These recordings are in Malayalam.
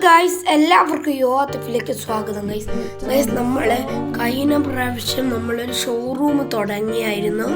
ഗൈസ് എല്ലാവർക്കും യോത്തിലേക്ക് സ്വാഗതം. ഗൈസ് നമ്മള് കഴിഞ്ഞ പ്രാവശ്യം നമ്മളൊരു ഷോറൂം തുടങ്ങിയായിരുന്നു.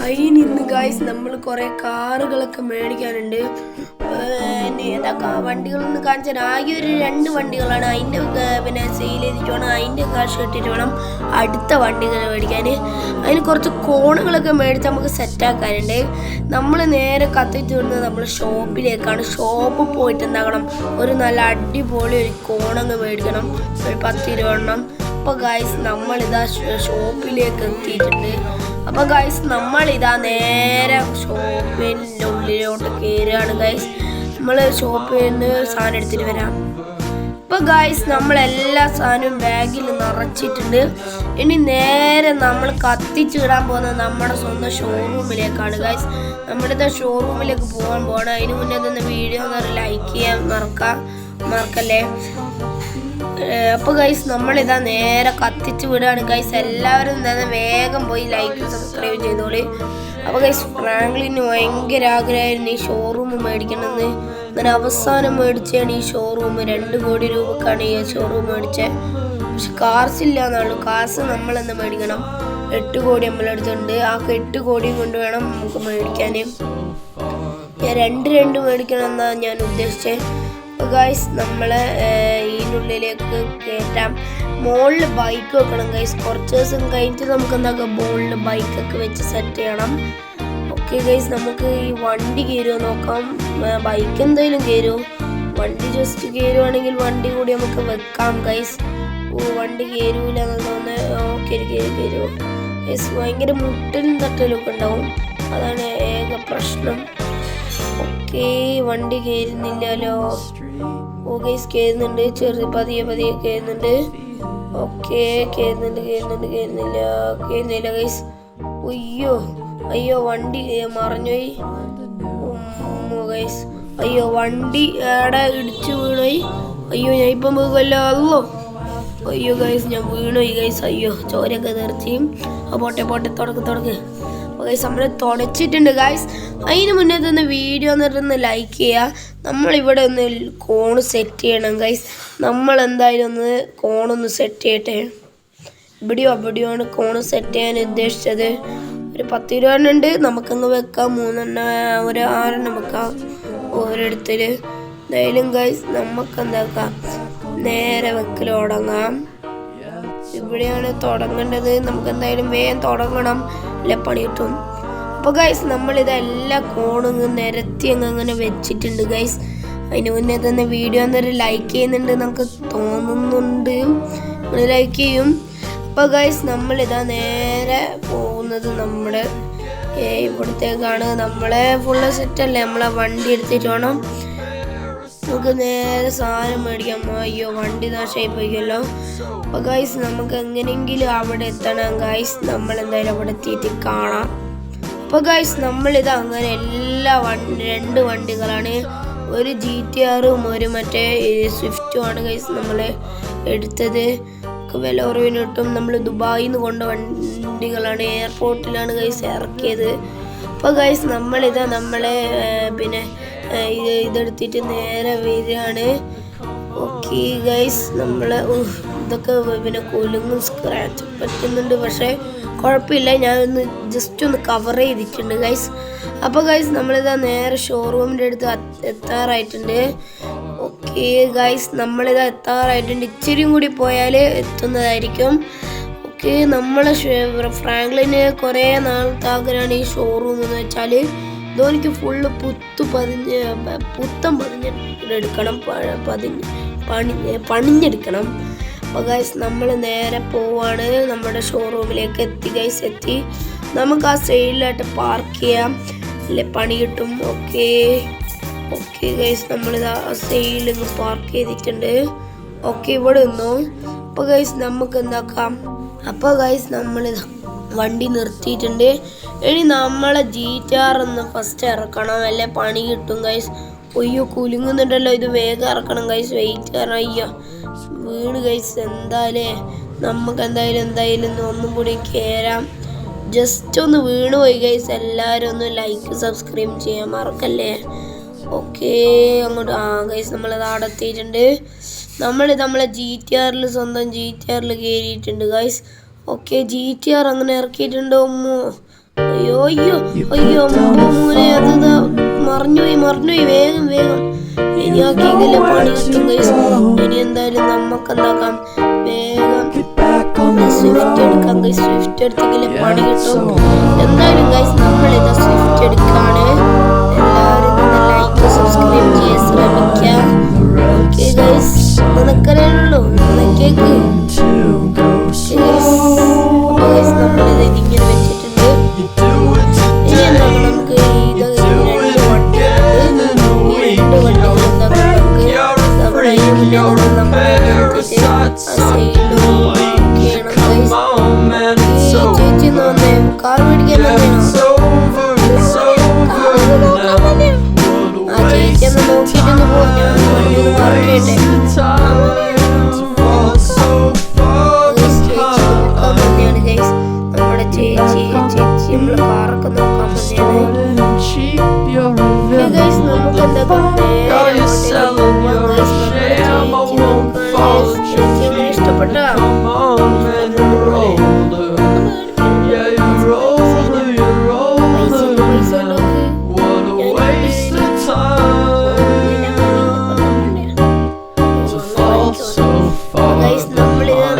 അതിനിന്ന് ഗൈസ് നമ്മൾ കുറെ കാറുകളൊക്കെ മേടിക്കാനുണ്ട്. വണ്ടികളൊന്നും കാണിച്ചാൽ ആകെ ഒരു 2 വണ്ടികളാണ്. അതിൻ്റെ പിന്നെ സെയിൽ ചെയ്തിട്ട് വേണം, അതിൻ്റെ കാശ് കെട്ടിട്ട് വേണം അടുത്ത വണ്ടികൾ മേടിക്കാൻ. അതിന് കുറച്ച് കോണുകളൊക്കെ മേടിച്ച് നമുക്ക് സെറ്റാക്കാനുണ്ട്. നമ്മൾ നേരെ കത്തിച്ച് വിടുന്നത് നമ്മൾ ഷോപ്പിലേക്കാണ്. ഷോപ്പിൽ പോയിട്ട് എന്താക്കണം, ഒരു നല്ല അടിപൊളി ഒരു കോണങ്ങ് മേടിക്കണം, ഒരു 10-20 എണ്ണം. അപ്പോൾ ഗൈസ് നമ്മളിതാ ഷോപ്പിലേക്ക് എത്തിയിട്ടുണ്ട്. അപ്പോൾ ഗൈസ് നമ്മളിതാ നേരെ ഷോപ്പിൻ്റെ ഉള്ളിലോട്ട് കയറുകയാണ്. ഗൈസ് നമ്മൾ ഷോപ്പിൽ നിന്ന് സാധനം എടുത്തിട്ട് വരാം. അപ്പോൾ ഗൈസ് നമ്മളെല്ലാ സാധനവും ബാഗിൽ നിറച്ചിട്ടുണ്ട്. ഇനി നേരെ നമ്മൾ കത്തിച്ചിടാൻ പോകുന്നത് നമ്മുടെ സ്വന്തം ഷോറൂമിലേക്കാണ്. ഗൈസ് നമ്മുടെ ഷോറൂമിലേക്ക് പോകാൻ പോകണം. അതിന് മുന്നേ തന്നെ വീഡിയോ ലൈക്ക് ചെയ്യാൻ മറക്കല്ലേ. അപ്പോൾ ഗൈസ് നമ്മളിതാ നേരെ കത്തിച്ച് വിടുകയാണ്. ഗൈസ് എല്ലാവരും തന്നെ വേഗം പോയി ലൈക്ക് സബ്സ്ക്രൈബ് ചെയ്തോളി. അപ്പോൾ ഗൈസ് ഫ്രാങ്ക്ലിന് ഭയങ്കര ആഗ്രഹമായിരുന്നു ഈ ഷോറൂം മേടിക്കണമെന്ന്. അങ്ങനെ അവസാനം മേടിച്ചാണ് ഈ ഷോറൂം. 2 കോടി രൂപക്കാണ് ഈ ഷോറൂം മേടിച്ചത്. പക്ഷെ കാശില്ല എന്നുള്ളൂ. കാശ് നമ്മളെന്ന് മേടിക്കണം. 8 കോടി നമ്മളെടുത്തുണ്ട്. ആ 8 കോടിയും കൊണ്ട് വേണം നമുക്ക് മേടിക്കാൻ. ഞാൻ 2 മേടിക്കണം എന്നാണ് ഞാൻ ഉദ്ദേശിച്ചത്. ഗൈസ് നമ്മളെ ഇതിനുള്ളിലേക്ക് കയറ്റാം. മുകളിൽ ബൈക്ക് വെക്കണം. ഗൈസ് കുറച്ച് ദിവസം കഴിഞ്ഞിട്ട് നമുക്ക് എന്താക്കാം, മുകളിൽ ബൈക്കൊക്കെ വെച്ച് സെറ്റ് ചെയ്യണം. ഓക്കെ ഗൈസ് നമുക്ക് ഈ വണ്ടി കയറുമോ നോക്കാം. ബൈക്ക് എന്തായാലും കയറുമോ, വണ്ടി ജസ്റ്റ് കയറുവാണെങ്കിൽ വണ്ടി കൂടി നമുക്ക് വെക്കാം. ഗൈസ് വണ്ടി കയറൂല എന്ന് തോന്നുന്നത്. ഓക്കെ കയറുമോ ഗൈസ്. ഭയങ്കര മുട്ടലും തട്ടലൊക്കെ ഉണ്ടാവും, അതാണ് ഏക പ്രശ്നം. ഓക്കെ വണ്ടി കയറുന്നില്ലല്ലോ. ഓ ഗൈസ് കയറുന്നുണ്ട്, പതിയെ കയറുന്നുണ്ട്. ഓക്കെ കയറുന്നില്ല ഗൈസ്. അയ്യോ വണ്ടി മറിഞ്ഞുപോയി ഗൈസ്. അയ്യോ വണ്ടി എവിടെ ഇടിച്ചു വീണുപോയി. അയ്യോ ഞാൻ ഇപ്പം പോകല്ലോ. അയ്യോ ഗൈസ് ഞാൻ വീണുപോയി ഗൈസ്. അയ്യോ ചോരൊക്കെ തെറിച്ചും. പോട്ടെ തുടക്ക് ഗൈസ് നമ്മൾ തുടച്ചിട്ടുണ്ട് ഗൈസ്. അതിന് മുന്നേ തന്നെ വീഡിയോ എന്നിട്ടൊന്ന് ലൈക്ക് ചെയ്യുക. നമ്മളിവിടെ ഒന്ന് കോണ് സെറ്റ് ചെയ്യണം ഗൈസ്. നമ്മളെന്തായാലും ഒന്ന് കോണൊന്ന് സെറ്റ് ചെയ്യട്ടെ. ഇവിടെയാണ് കോണ് സെറ്റ് ചെയ്യാൻ ഉദ്ദേശിച്ചത്. ഒരു 10-20 എണ്ണം ഉണ്ട്, നമുക്കങ്ങ് വെക്കാം. 3 എണ്ണം ഒരു 6 എണ്ണം വെക്കാം ഓരോരുത്തർ. എന്തായാലും ഗൈസ് നമുക്കെന്താക്കാം, നേരെ വെക്കൽ തുടങ്ങാം. ഇവിടെയാണ് തുടങ്ങേണ്ടത്. നമുക്ക് എന്തായാലും വേഗം തുടങ്ങണം, അല്ലെ പണി കിട്ടും. അപ്പോൾ ഗൈസ് നമ്മളിതെല്ലാം കോണും നിരത്തി അങ്ങനെ വെച്ചിട്ടുണ്ട് ഗൈസ്. അതിന് മുന്നേ തന്നെ വീഡിയോ എന്നൊരു ലൈക്ക് ചെയ്യുന്നുണ്ട് നമുക്ക് തോന്നുന്നുണ്ട്, ലൈക്ക് ചെയ്യും. അപ്പോൾ ഗൈസ് നമ്മളിതാ നേരെ പോകുന്നത് നമ്മുടെ ഇവിടത്തേക്കാണ്. നമ്മളെ ഫുള്ള് സെറ്റല്ലേ, നമ്മളെ വണ്ടി എടുത്തിട്ട് വേണം നമുക്ക് നേരെ സാധനം മേടിക്കാം. അയ്യോ വണ്ടി നാശമായി പോയിക്കല്ലോ. അപ്പോൾ ഗൈസ് നമുക്ക് എങ്ങനെയെങ്കിലും അവിടെ എത്തണം ഗൈസ്. നമ്മളെന്തായാലും അവിടെ എത്തിയിട്ട് കാണാം. അപ്പോൾ ഗൈസ് നമ്മളിത് അങ്ങനെ എല്ലാ 2 വണ്ടികളാണ്, ഒരു GTRും ഒരു മറ്റേ സ്വിഫ്റ്റും ആണ് ഗൈസ് നമ്മൾ എടുത്തത്. വില കുറവിന് കിട്ടും. നമ്മൾ ദുബായിൽ നിന്ന് കൊണ്ട വണ്ടികളാണ്, എയർപോർട്ടിലാണ് ഗൈസ് ഇറക്കിയത്. അപ്പോൾ ഗൈസ് നമ്മളിതാ നമ്മളെ പിന്നെ ഇതെടുത്തിട്ട് നേരെ വരികയാണ്. ഓക്കെ ഗൈസ് നമ്മൾ ഇതൊക്കെ പിന്നെ കുലുങ്ങും സ്ക്രാച്ച് പറ്റുന്നുണ്ട്, പക്ഷേ കുഴപ്പമില്ല. ഞാനൊന്ന് ജസ്റ്റ് ഒന്ന് കവർ ചെയ്തിട്ടുണ്ട് ഗൈസ്. അപ്പോൾ ഗൈസ് നമ്മളിതാ നേരെ ഷോറൂമിൻ്റെ അടുത്ത് എത്താറായിട്ടുണ്ട്. ഓക്കെ ഗൈസ് നമ്മളിതാ എത്താറായിട്ടുണ്ട്. ഇച്ചിരിയും കൂടി പോയാൽ എത്തുന്നതായിരിക്കും. ഓക്കെ നമ്മളെ ഫ്രാങ്ക്ലിന് കുറേ നാളത്തെ ആഗ്രഹമാണ് ഈ ഷോറൂം എന്ന് വെച്ചാൽ. ഇതെനിക്ക് ഫുള്ള് പുത്തം പണിഞ്ഞെടുക്കണം. അപ്പോൾ ഗൈസ് നമ്മൾ നേരെ പോവാണ് നമ്മുടെ ഷോറൂമിലേക്ക്. എത്തി നമുക്ക് ആ സൈഡിലായിട്ട് പാർക്ക് ചെയ്യാം, അല്ലെ പണി കിട്ടും. ഓക്കെ ഗൈസ് നമ്മളിതാ സൈഡിൽ പാർക്ക് ചെയ്തിട്ടുണ്ട്. ഓക്കെ ഇവിടെ നിന്നോ. അപ്പോൾ ഗൈസ് നമുക്ക് എന്താക്കാം, അപ്പോൾ ഗൈസ് നമ്മളിതാ വണ്ടി നിർത്തിയിട്ടുണ്ട്. ഇനി നമ്മളെ GTR ഒന്ന് ഫസ്റ്റ് ഇറക്കണം, അല്ലെ പണി കിട്ടും ഗൈസ്. അയ്യോ കുലുങ്ങുന്നുണ്ടല്ലോ, ഇത് വേഗം ഇറക്കണം ഗൈസ്. വെയിറ്റ് കാരണം അയ്യോ വീട് ഗൈസ്. നമുക്ക് എന്തായാലും ഒന്നും കൂടി കയറാം. ജസ്റ്റ് ഒന്ന് വീണ് പോയി ഗൈസ്. എല്ലാവരും ഒന്ന് ലൈക്ക് സബ്സ്ക്രൈബ് ചെയ്യാൻ മറക്കല്ലേ. ഓക്കെ അങ്ങോട്ട് ഗൈസ് നമ്മളത് അവിടെ എത്തിയിട്ടുണ്ട്. നമ്മളെ GTR സ്വന്തം GTR കയറിയിട്ടുണ്ട് ഗൈസ്. ഓക്കെ GTR അങ്ങനെ ഇറക്കിയിട്ടുണ്ടോ? അയ്യോ അയ്യോ അയ്യോ മോനെ അത് മറിഞ്ഞുപോയി. വേഗം ഇനി ആ കേക്കിലെ പണി കിട്ടും ഗൈസ്. ഇനി എന്തായാലും നമുക്കെന്താക്കാം, വേഗം സ്വിഫ്റ്റ് എടുക്കാം ഗൈസ്. സ്വിഫ്റ്റ് എടുത്തെങ്കിലേ പണി കിട്ടും. എന്തായാലും ഗൈസ് നമ്മളിതാ സ്വിഫ്റ്റ് എടുക്കാണ്. എല്ലാവരും ലൈക്ക് സബ്സ്ക്രൈബ് ചെയ്യാൻ ശ്രമിക്കാം. ഓക്കെ ഗൈസ് നിനക്കറിയുള്ളൂ കേക്ക്. നമ്മളിത് ഇങ്ങനെ വെച്ചിട്ടുണ്ട്. ഇനി എന്താ നമുക്ക് രണ്ട് വണ്ടികൾ കാർ പിടിക്കാൻ ചേച്ചിയൊന്ന് നോക്കിയിട്ടൊന്ന് പോവാം. ഞാൻ വണ്ടി മാറിയിട്ടെ നമ്മുടെ ചേച്ചി നമ്മളെ കാറൊക്കെ നോക്കാൻ വന്നെയാണ് ഗൈസ്. നമുക്ക് എന്താ ഇഷ്ടപ്പെട്ട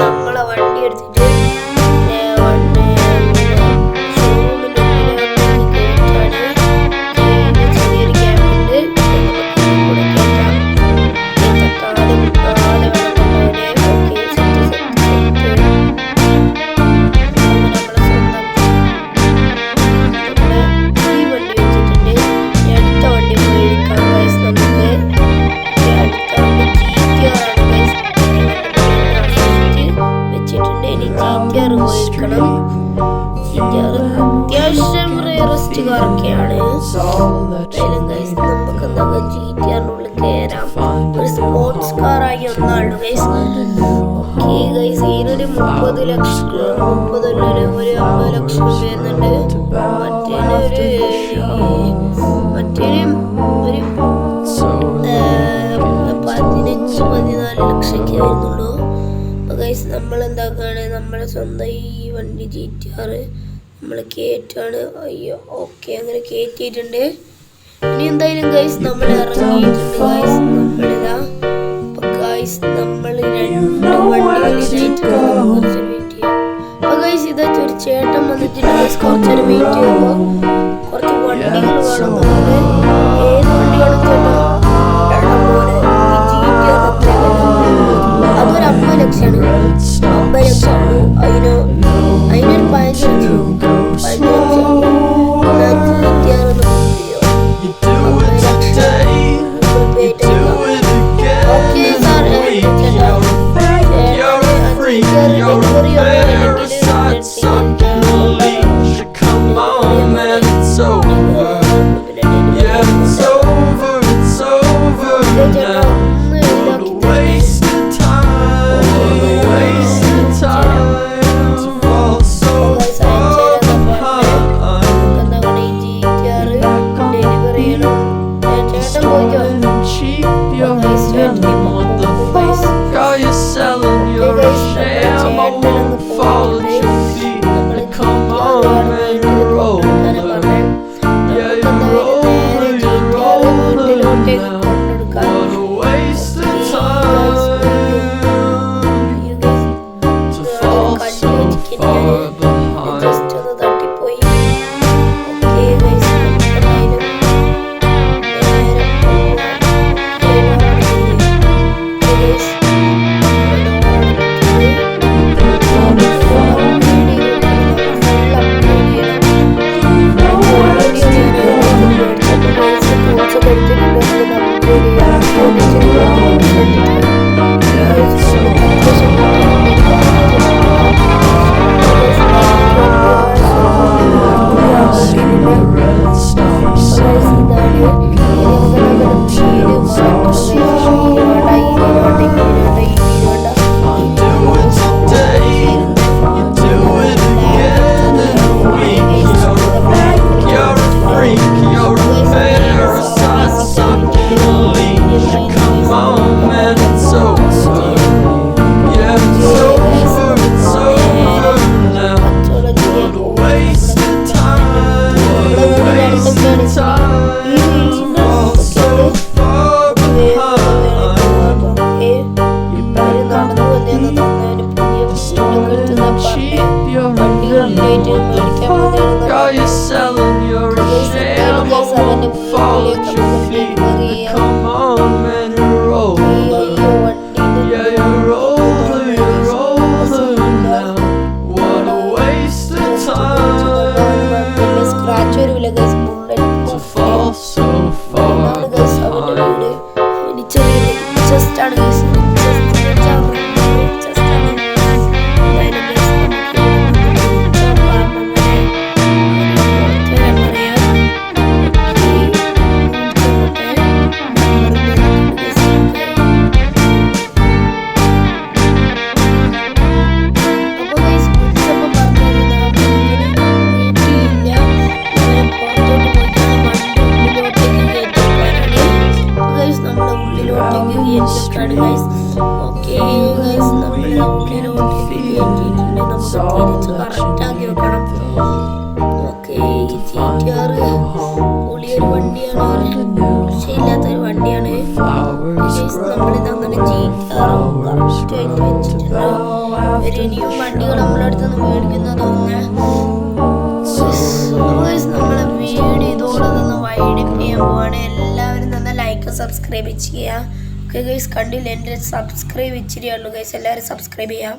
നമ്മളെ വണ്ടി എടുത്തിട്ട് അത്യാവശ്യം റെയറസ്റ്റ് കാറൊക്കെയാണ്. നമുക്ക് എന്താ GTR-നുള്ളിൽ കയറാം. ഒരു സ്പോർട്സ് കാറായി ഒന്നാണ് ഗൈസ്. ഓക്കെ ഗൈസ് ഇതിനൊരു 30 ലക്ഷം ഒരു 50 ലക്ഷം വരുന്നുണ്ട്. മറ്റേന് ഒരു 15-14 ലക്ഷമൊക്കെ വരുന്നുള്ളൂ. ഗൈസ് നമ്മൾ എന്താക്കാണ്, നമ്മളെ സ്വന്തം ഈ വണ്ടി GTR നമ്മൾ കയറ്റാണ്. അയ്യോ ഓക്കെ അങ്ങനെ കയറ്റിയിട്ടുണ്ട്. ഇനി എന്തായാലും ഗൈസ് നമ്മൾ ഇറങ്ങിയിട്ടുണ്ട് ഗൈസ്. നമ്മളിതാ ഗൈസ് നമ്മൾ 2 വണ്ടികളിലായിട്ട് കുറച്ച് വെയിറ്റ് ചെയ്യാം. അപ്പൊ ഗൈസ് ഇതാ ഒരു ചേട്ടൻ വന്നിട്ടുണ്ട് ഗൈസ്. കുറച്ചൊരു വെയിറ്റ് ചെയ്യുമ്പോൾ കുറച്ച് വണ്ടികൾ കാണുന്നുണ്ട്. ഏത് വണ്ടികളും ചേട്ടാ? അതൊരു 50 ലക്ഷമാണ്. 50 ലക്ഷമാണ്. അതിനൊരു 15 ലക്ഷം. Come on, man. റിച്ചസ്റ്റ് ആണ് ഗൈസ്. ൊരു വണ്ടിയാണ്. നമ്മളിതങ്ങനെ കറക്റ്റായിട്ട് വെച്ചിട്ടുണ്ട്. ഇനിയും വണ്ടികൾ നമ്മളടുത്ത് നിന്ന് മേടിക്കുന്നതൊന്ന് നമ്മളെ വീട് ഇതോടെ നിന്ന് വൈൻഡപ്പ് ചെയ്യാൻ പോവാണ്. എല്ലാവരും തന്നെ ലൈക്ക് സബ്സ്ക്രൈബ് ചെയ്യുക. ഓക്കെ ഗൈസ്, കണ്ടില്ല എൻ്റെ സബ്സ്ക്രൈബ് ഇച്ചിരിയുള്ളൂ ഗൈസ്, എല്ലാവരും സബ്സ്ക്രൈബ് ചെയ്യാം.